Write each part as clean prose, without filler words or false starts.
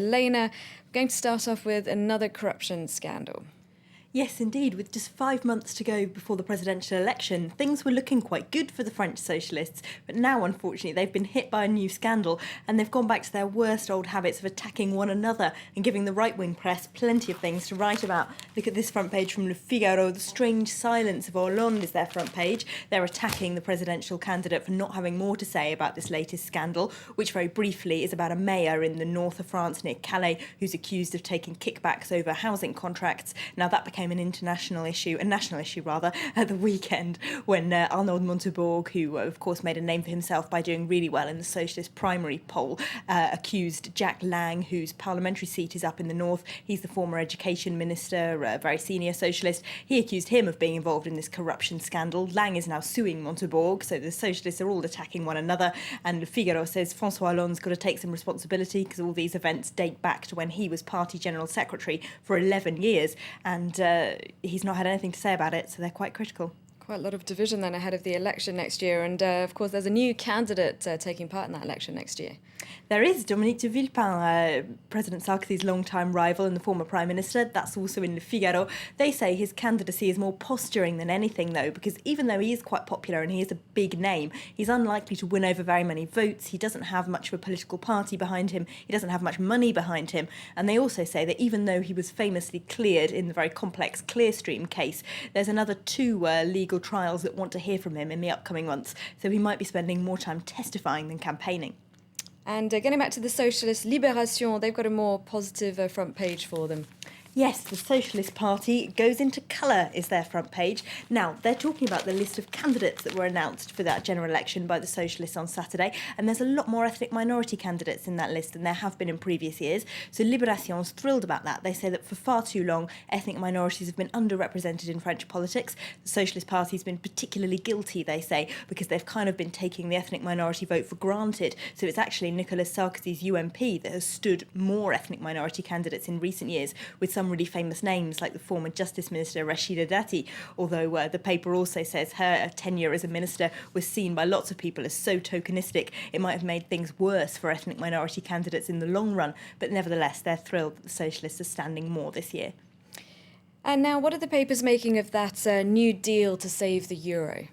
Elena, we're going to start off with another corruption scandal. Yes, indeed. With just 5 months to go before the presidential election, things were looking quite good for the French socialists. But now, unfortunately, they've been hit by a new scandal and they've gone back to their worst old habits of attacking one another and giving the right-wing press plenty of things to write about. Look at this front page from Le Figaro. The strange silence of Hollande is their front page. They're attacking the presidential candidate for not having more to say about this latest scandal, which very briefly is about a mayor in the north of France near Calais who's accused of taking kickbacks over housing contracts. Now, that became a national issue at the weekend when Arnaud Montebourg, who of course made a name for himself by doing really well in the socialist primary poll, accused Jack Lang, whose parliamentary seat is up in the north. He's the former education minister, a very senior socialist. He accused him of being involved in this corruption scandal. Lang is now suing Montebourg, so the socialists are all attacking one another. And Le Figaro says François Hollande's got to take some responsibility because all these events date back to when he was party general secretary for 11 years. And he's not had anything to say about it, so they're quite critical. Quite a lot of division then ahead of the election next year, and of course there's a new candidate taking part in that election next year. There is Dominique de Villepin, President Sarkozy's longtime rival and the former Prime Minister. That's also in Le Figaro. They say his candidacy is more posturing than anything, though, because even though he is quite popular and he is a big name, he's unlikely to win over very many votes. He doesn't have much of a political party behind him. He doesn't have much money behind him. And they also say that even though he was famously cleared in the very complex Clearstream case, there's another two legal trials that want to hear from him in the upcoming months. So he might be spending more time testifying than campaigning. And getting back to the socialist Libération, they've got a more positive front page for them. Yes, the Socialist Party goes into colour is their front page. Now, they're talking about the list of candidates that were announced for that general election by the Socialists on Saturday, and there's a lot more ethnic minority candidates in that list than there have been in previous years. So Libération's thrilled about that. They say that for far too long, ethnic minorities have been underrepresented in French politics. The Socialist Party's been particularly guilty, they say, because they've kind of been taking the ethnic minority vote for granted. So it's actually Nicolas Sarkozy's UMP that has stood more ethnic minority candidates in recent years, with some really famous names like the former Justice Minister Rachida Dati, although the paper also says her tenure as a minister was seen by lots of people as so tokenistic it might have made things worse for ethnic minority candidates in the long run, but nevertheless they're thrilled that the socialists are standing more this year. And now, what are the papers making of that new deal to save the euro?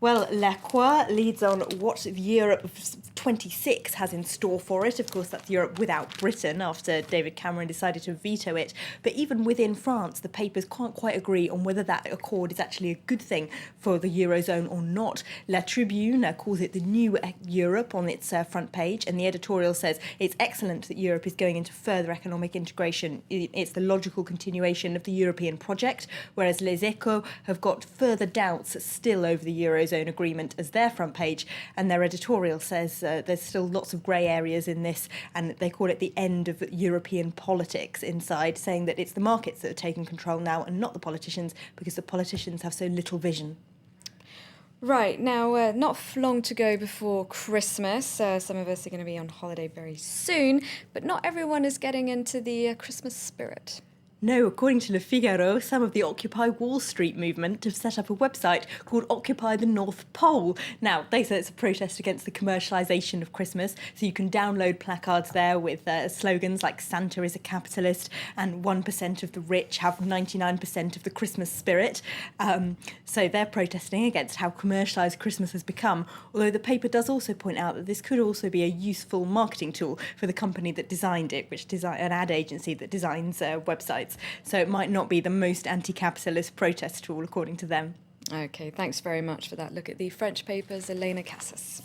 Well, La Croix leads on what Europe of 26 has in store for it. Of course, that's Europe without Britain after David Cameron decided to veto it. But even within France, the papers can't quite agree on whether that accord is actually a good thing for the Eurozone or not. La Tribune calls it the new Europe on its front page, and the editorial says it's excellent that Europe is going into further economic integration. It's the logical continuation of the European project, whereas Les Echos have got further doubts still over the Eurozone agreement as their front page, and their editorial says there's still lots of grey areas in this, and they call it the end of European politics inside, saying that it's the markets that are taking control now and not the politicians, because the politicians have so little vision. Right, now, not long to go before Christmas. Some of us are going to be on holiday very soon, but not everyone is getting into the Christmas spirit. No, according to Le Figaro, some of the Occupy Wall Street movement have set up a website called Occupy the North Pole. Now, they say it's a protest against the commercialisation of Christmas, so you can download placards there with slogans like Santa is a capitalist and 1% of the rich have 99% of the Christmas spirit. So they're protesting against how commercialised Christmas has become, although the paper does also point out that this could also be a useful marketing tool for the company that designed it, an ad agency that designs websites. So it might not be the most anti-capitalist protest tool, according to them. OK, thanks very much for that look at the French papers, Elena Casas.